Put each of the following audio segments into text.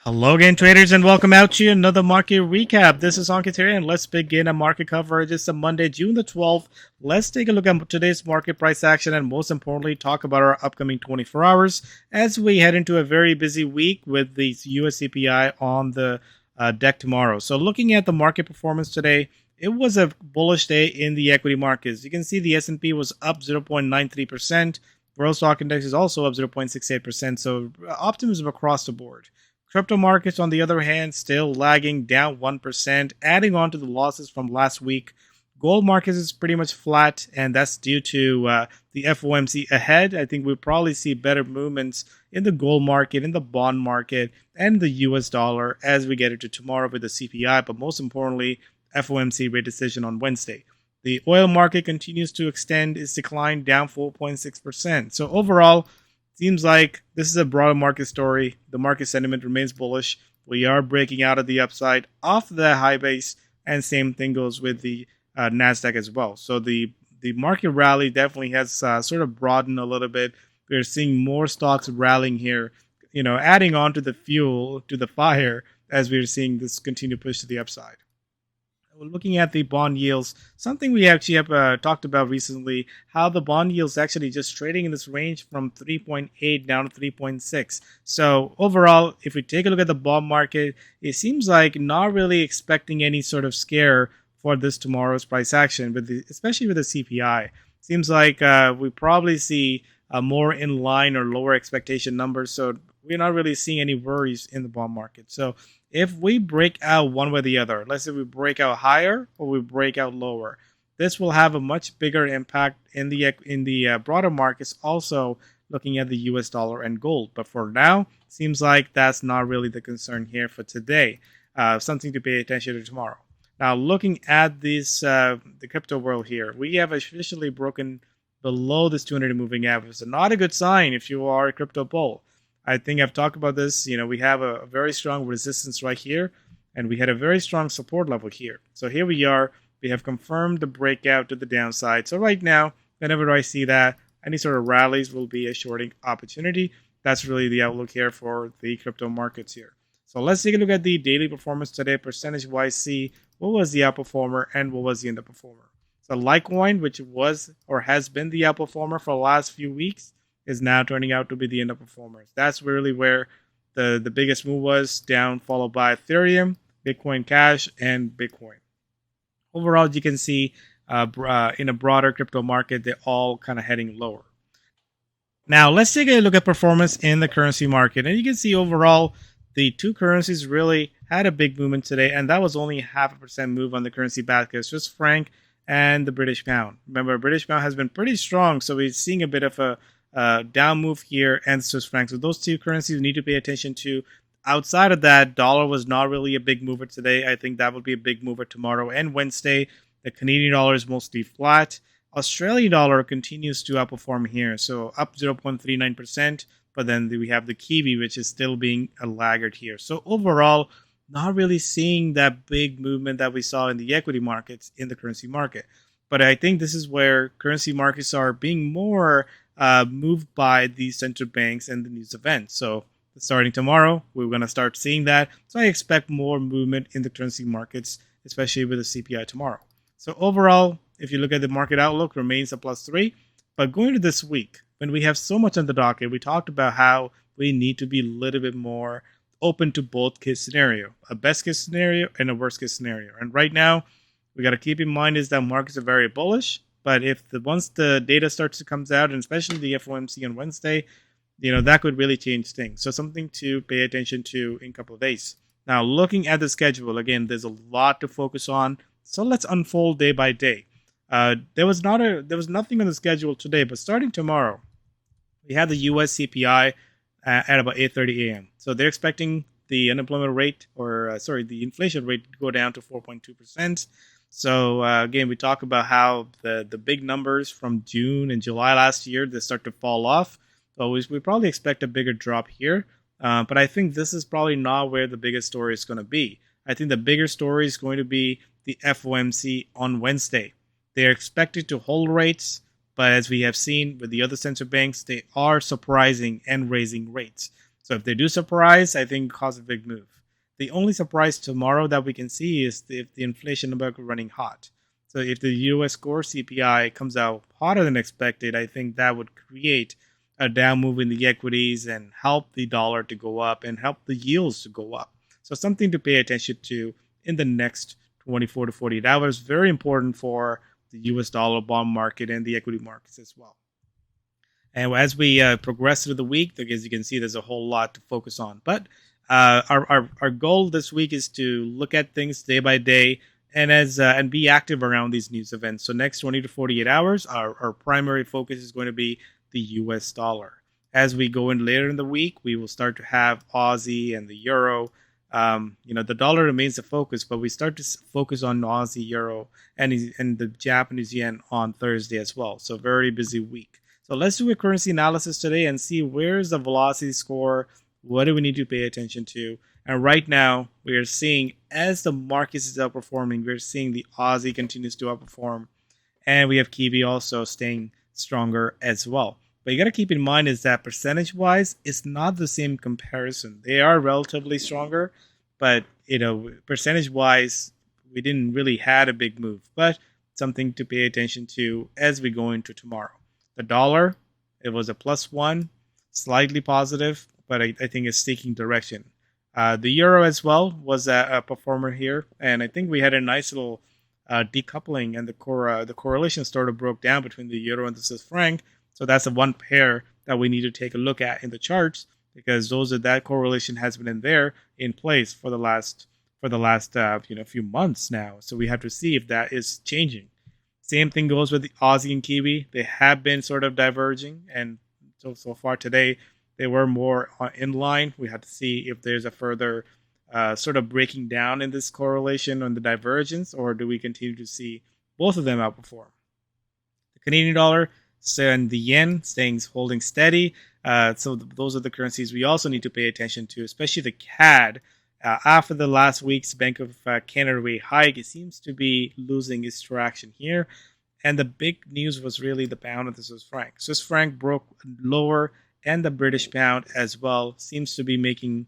Hello again, traders, and welcome out to another market recap. This is Ankit here, and let's begin a market coverage. It's a Monday, June the 12th. Let's take a look at today's market price action and most importantly, talk about our upcoming 24 hours as we head into a very busy week with the US CPI on the deck tomorrow. So looking at the market performance today, it was a bullish day in the equity markets. You can see the S&P was up 0.93%. World Stock Index is also up 0.68%. So optimism across the board. Crypto markets, on the other hand, still lagging down 1%, adding on to the losses from last week. Gold markets is pretty much flat, and that's due to the FOMC ahead. I think we'll probably see better movements in the gold market, in the bond market, and the US dollar as we get into tomorrow with the CPI, but most importantly, FOMC rate decision on Wednesday. The oil market continues to extend its decline down 4.6%. So overall, seems like this is a broader market story. The market sentiment remains bullish. We are breaking out of the upside off the high base, and same thing goes with the Nasdaq as well. So the market rally definitely has sort of broadened a little bit. We're seeing more stocks rallying here, adding on to the fuel to the fire as we're seeing this continue push to the upside. Looking at the bond yields, something we actually have talked about recently, how the bond yields actually just trading in this range from 3.8 down to 3.6. So overall, if we take a look at the bond market, it seems like not really expecting any sort of scare for this tomorrow's price action, especially with the CPI. Seems like we probably see more in line or lower expectation numbers. So we're not really seeing any worries in the bond market. So if we break out one way or the other, let's say we break out higher or we break out lower, this will have a much bigger impact in the broader markets, also looking at the US dollar and gold. But for now, seems like that's not really the concern here for today. Something to pay attention to tomorrow. Now, looking at the crypto world here, we have officially broken below this 200 moving average. So not a good sign if you are a crypto bull. I think I've talked about this. We have a very strong resistance right here, and we had a very strong support level here. So here we are. We have confirmed the breakout to the downside. So right now, whenever I see that, any sort of rallies will be a shorting opportunity. That's really the outlook here for the crypto markets here. So let's take a look at the daily performance today, percentage-wise, see what was the outperformer and what was the underperformer. So Litecoin, which was or has been the outperformer for the last few weeks, is now turning out to be the underperformers. That's really where the biggest move was, down, followed by Ethereum, Bitcoin Cash, and Bitcoin. Overall, you can see in a broader crypto market, they're all kind of heading lower. Now, let's take a look at performance in the currency market. And you can see overall, the two currencies really had a big movement today, and that was only 0.5% move on the currency basket. Swiss franc and the British pound. Remember, British pound has been pretty strong, so we're seeing a bit of a down move here, and Swiss franc. So those two currencies we need to pay attention to. Outside of that, dollar was not really a big mover today. I think that will be a big mover tomorrow and Wednesday. The Canadian dollar is mostly flat. Australian dollar continues to outperform here, so up 0.39%. But then we have the Kiwi, which is still being a laggard here. So overall, not really seeing that big movement that we saw in the equity markets in the currency market. But I think this is where currency markets are being more moved by the central banks and the news events. So starting tomorrow, we're going to start seeing that. So I expect more movement in the currency markets, especially with the CPI tomorrow. So overall, if you look at the market outlook, remains a +3. But going to this week, when we have so much on the docket, we talked about how we need to be a little bit more open to both case scenario, a best case scenario and a worst case scenario. And right now, we got to keep in mind is that markets are very bullish. But once the data starts to come out, and especially the FOMC on Wednesday, that could really change things. So something to pay attention to in a couple of days. Now, looking at the schedule, again, there's a lot to focus on. So let's unfold day by day. There was nothing on the schedule today, but starting tomorrow, we had the US CPI at about 8:30 a.m. So they're expecting the unemployment rate, the inflation rate to go down to 4.2%. So again, we talk about how the big numbers from June and July last year, they start to fall off. So we probably expect a bigger drop here. But I think this is probably not where the biggest story is going to be. I think the bigger story is going to be the FOMC on Wednesday. They are expected to hold rates, but as we have seen with the other central banks, they are surprising and raising rates. So if they do surprise, I think cause a big move. The only surprise tomorrow that we can see is if the inflation number running hot. So if the US core CPI comes out hotter than expected, I think that would create a down move in the equities and help the dollar to go up and help the yields to go up. So something to pay attention to in the next 24 to 48 hours. Very important for the US dollar bond market and the equity markets as well. And as we progress through the week, as you can see, there's a whole lot to focus on. But our goal this week is to look at things day by day and be active around these news events. So next 20 to 48 hours, our primary focus is going to be the US dollar. As we go in later in the week, we will start to have Aussie and the Euro. The dollar remains the focus, but we start to focus on Aussie, Euro, and the Japanese yen on Thursday as well. So very busy week. So let's do a currency analysis today and see where's the velocity score. What do we need to pay attention to? And right now, we are seeing as the market is outperforming, we're seeing the Aussie continues to outperform. And we have Kiwi also staying stronger as well. But you got to keep in mind is that percentage-wise, it's not the same comparison. They are relatively stronger, but percentage-wise, we didn't really had a big move. But something to pay attention to as we go into tomorrow. The dollar, it was a +1, slightly positive, but I think it's taking direction. The euro as well was a performer here, and I think we had a nice little decoupling, and the correlation sort of broke down between the euro and the Swiss franc. So that's the one pair that we need to take a look at in the charts because that correlation has been in place for the last few months now. So we have to see if that is changing. Same thing goes with the Aussie and Kiwi. They have been sort of diverging, and so far today they were more in line. We have to see if there's a further sort of breaking down in this correlation on the divergence, or do we continue to see both of them outperform? The Canadian dollar and the yen holding steady. So those are the currencies we also need to pay attention to, especially the CAD. After the last week's Bank of Canada rate hike, it seems to be losing its traction here. And the big news was really the pound and the Swiss franc. Swiss franc broke lower, and the British pound as well seems to be making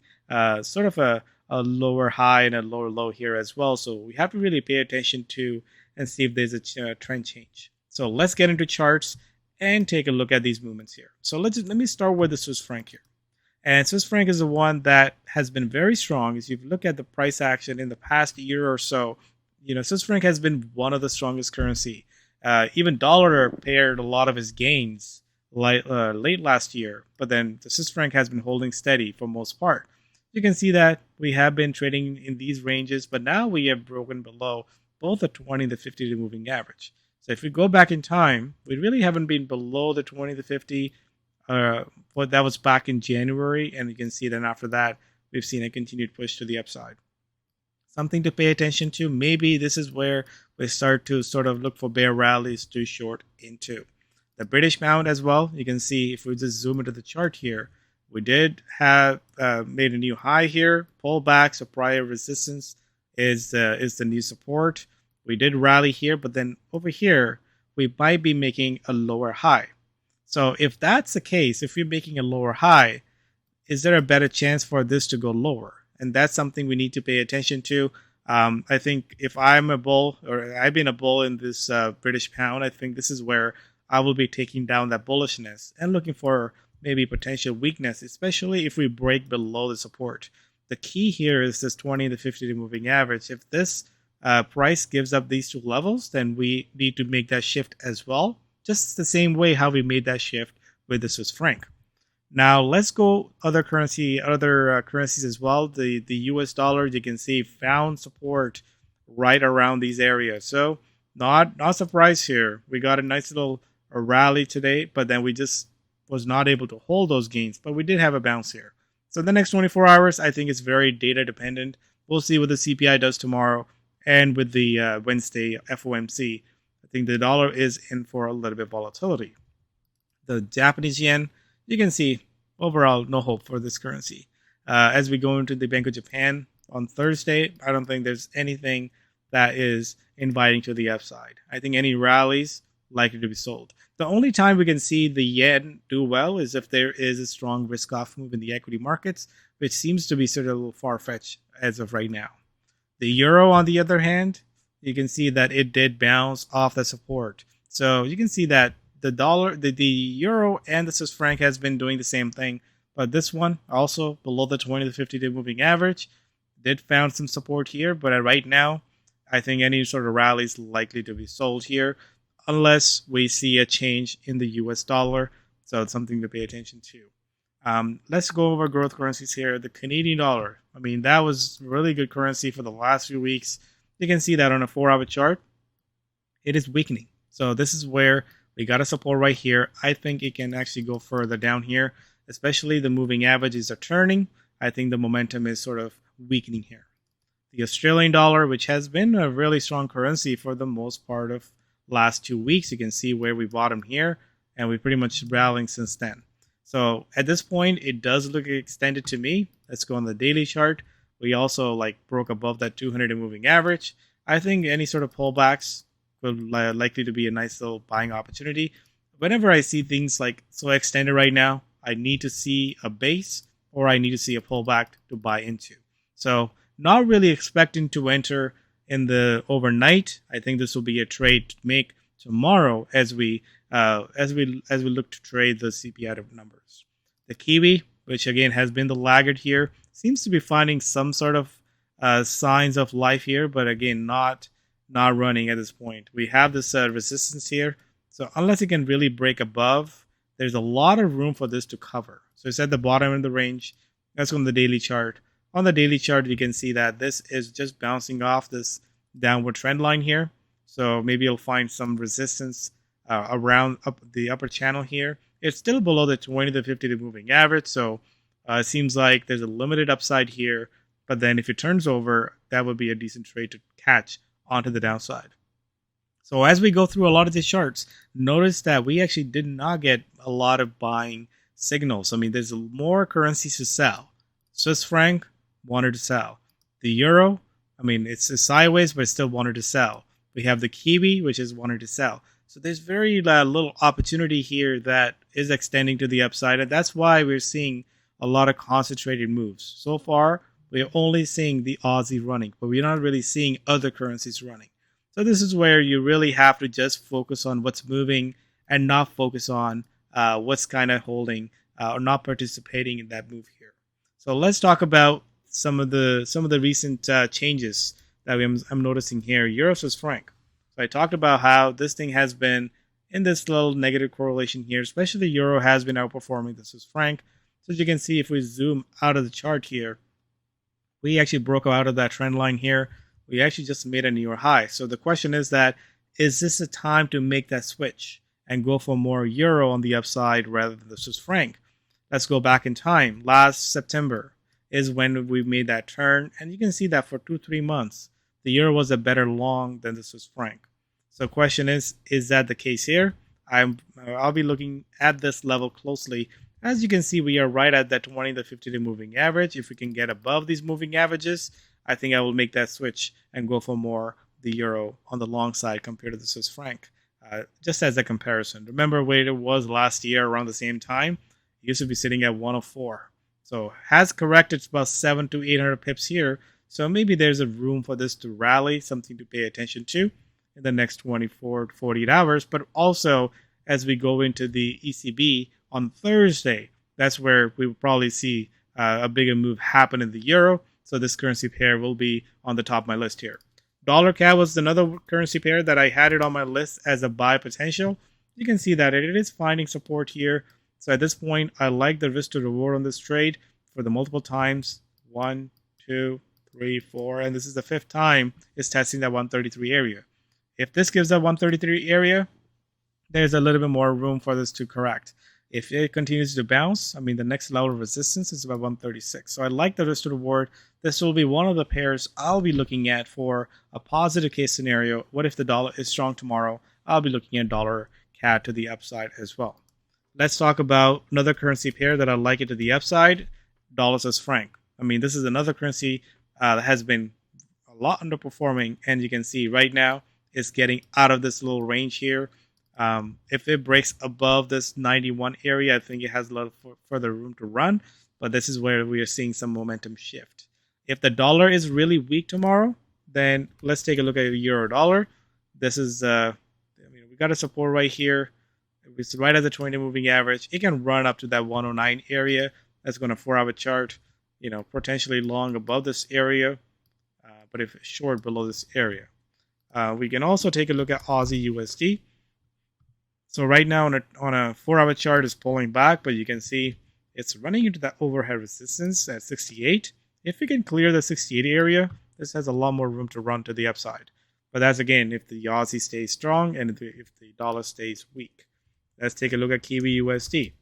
sort of a lower high and a lower low here as well. So we have to really pay attention to and see if there's a trend change. So let's get into charts and take a look at these movements here. So let me start with the Swiss franc here. And Swiss franc is the one that has been very strong. As you look at the price action in the past year or so, Swiss franc has been one of the strongest currency. Even dollar paired a lot of its gains late last year, but then the Swiss franc has been holding steady for most part. You can see that we have been trading in these ranges, but now we have broken below both the 20 and the 50-day moving average. So if we go back in time, we really haven't been below the 20 to 50. But that was back in January, and you can see then after that, we've seen a continued push to the upside. Something to pay attention to, maybe this is where we start to sort of look for bear rallies to short into. The British pound as well, you can see if we just zoom into the chart here, we did have made a new high here, pullback, so prior resistance is the new support. We did rally here, but then over here, we might be making a lower high. So if that's the case, if you're making a lower high, is there a better chance for this to go lower? And that's something we need to pay attention to. I think if I'm a bull, or I've been a bull in this British pound, I think this is where I will be taking down that bullishness and looking for maybe potential weakness, especially if we break below the support. The key here is this 20 to 50-day moving average. If this price gives up these two levels, then we need to make that shift as well. Just the same way how we made that shift with the Swiss franc. Now let's go other currencies as well. The US dollar, you can see, found support right around these areas. So not surprised here. We got a nice little rally today, but then we just was not able to hold those gains. But we did have a bounce here. So the next 24 hours, I think it's very data dependent. We'll see what the CPI does tomorrow and with the Wednesday FOMC. I think the dollar is in for a little bit of volatility. The Japanese yen, you can see overall no hope for this currency. As we go into the Bank of Japan on Thursday, I don't think there's anything that is inviting to the upside. I think any rallies likely to be sold. The only time we can see the yen do well is if there is a strong risk-off move in the equity markets, which seems to be sort of a little far-fetched as of right now. The euro, on the other hand, you can see that it did bounce off the support. So you can see that the dollar, the euro, and the Swiss franc has been doing the same thing. But this one also below the 20 to 50-day moving average did found some support here. But right now, I think any sort of rally is likely to be sold here unless we see a change in the US dollar. So it's something to pay attention to. Let's go over growth currencies here. The Canadian dollar. I mean, that was really good currency for the last few weeks. You can see that on a 4-hour chart. It is weakening. So this is where we got a support right here. I think it can actually go further down here, especially the moving averages are turning. I think the momentum is sort of weakening here. The Australian dollar, which has been a really strong currency for the most part of last 2 weeks. You can see where we bottomed here, and we pretty much rallying since then. So at this point, it does look extended to me. Let's go on the daily chart. We also broke above that 200 moving average. I think any sort of pullbacks will likely to be a nice little buying opportunity. Whenever I see things like so extended right now, I need to see a base or I need to see a pullback to buy into. So not really expecting to enter in the overnight. I think this will be a trade to make tomorrow as we look to trade the CPI numbers. The Kiwi, which again has been the laggard here, seems to be finding some sort of signs of life here, but again not running at this point. We have this resistance here, so unless it can really break above, there's a lot of room for this to cover. So it's at the bottom of the range. Let's go on the daily chart. On the daily chart, you can see that this is just bouncing off this downward trend line here. So maybe you'll find some resistance around the upper channel here. It's still below the 20 to 50 moving average. So it seems like there's a limited upside here. But then if it turns over, that would be a decent trade to catch onto the downside. So as we go through a lot of these charts, notice that we actually did not get a lot of buying signals. I mean, there's more currencies to sell. Swiss franc wanted to sell. The euro, I mean, it's sideways, but it still wanted to sell. We have the Kiwi, which is wanted to sell. So there's very little opportunity here that is extending to the upside. And that's why we're seeing a lot of concentrated moves. So far, we're only seeing the Aussie running, but we're not really seeing other currencies running. So this is where you really have to just focus on what's moving and not focus on what's kind of holding or not participating in that move here. So let's talk about some of the recent changes that I'm noticing here. Euro Swiss franc. So I talked about how this thing has been in this little negative correlation here, especially the euro has been outperforming the Swiss franc. So as you can see, if we zoom out of the chart here, we actually broke out of that trend line here. We actually just made a newer high. So the question is this a time to make that switch and go for more euro on the upside rather than the Swiss franc? Let's go back in time. Last September is when we made that turn. And you can see that for 2-3 months, the euro was a better long than the Swiss franc. So the question is that the case here? I'll be looking at this level closely. As you can see, we are right at that 20 to 50-day moving average. If we can get above these moving averages, I think I will make that switch and go for more the euro on the long side compared to the Swiss franc. Just as a comparison. Remember where it was last year around the same time? It used to be sitting at 104. So has corrected about 700 to 800 pips here. So maybe there's a room for this to rally, something to pay attention to in the next 24 to 48 hours. But also as we go into the ECB on Thursday, that's where we will probably see a bigger move happen in the euro. So this currency pair will be on the top of my list here. Dollar CAD was another currency pair that I had it on my list as a buy potential. You can see that it is finding support here. So at this point, I like the risk to reward on this trade for the multiple times. 1, 2, 3, 4, and this is the 5th time it's testing that 133 area. If this gives that 133 area, there's a little bit more room for this to correct. If it continues to bounce, I mean, the next level of resistance is about 136. So I like the risk to reward. This will be one of the pairs I'll be looking at for a positive case scenario. What if the dollar is strong tomorrow? I'll be looking at dollar CAD to the upside as well. Let's talk about another currency pair that I like it to the upside, dollar Swiss franc. I mean, this is another currency that has been a lot underperforming, and you can see right now it's getting out of this little range here. If it breaks above this 91 area, I think it has a lot of further room to run. But this is where we are seeing some momentum shift. If the dollar is really weak tomorrow, then let's take a look at euro dollar. This is, we got a support right here. It's right at the 20 moving average. It can run up to that 109 area. That's going to 4-hour chart, potentially long above this area, but if short below this area. We can also take a look at Aussie USD. So right now on a 4-hour chart is pulling back, but you can see it's running into that overhead resistance at 68. If we can clear the 68 area, this has a lot more room to run to the upside. But that's again if the Aussie stays strong and if the dollar stays weak. Let's take a look at Kiwi USD.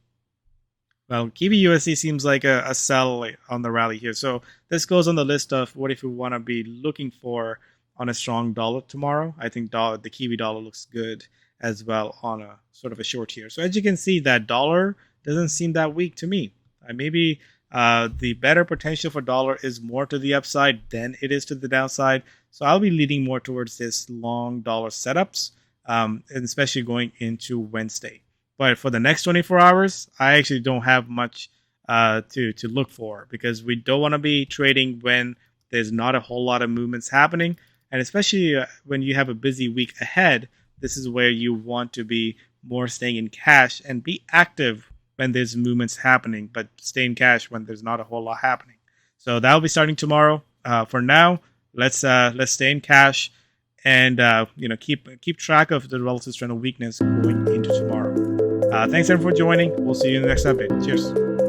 Well, Kiwi USD seems like a sell on the rally here. So this goes on the list of what if you want to be looking for on a strong dollar tomorrow. I think the Kiwi dollar looks good as well on a sort of a short here. So as you can see, that dollar doesn't seem that weak to me. Maybe the better potential for dollar is more to the upside than it is to the downside. So I'll be leaning more towards this long dollar setups, and especially going into Wednesday. But for the next 24 hours, I actually don't have much to look for because we don't want to be trading when there's not a whole lot of movements happening. And especially when you have a busy week ahead, this is where you want to be more staying in cash and be active when there's movements happening, but stay in cash when there's not a whole lot happening. So that'll be starting tomorrow. For now, let's stay in cash and keep track of the relative strength of weakness going into tomorrow. Thanks everyone for joining. We'll see you in the next update. Cheers.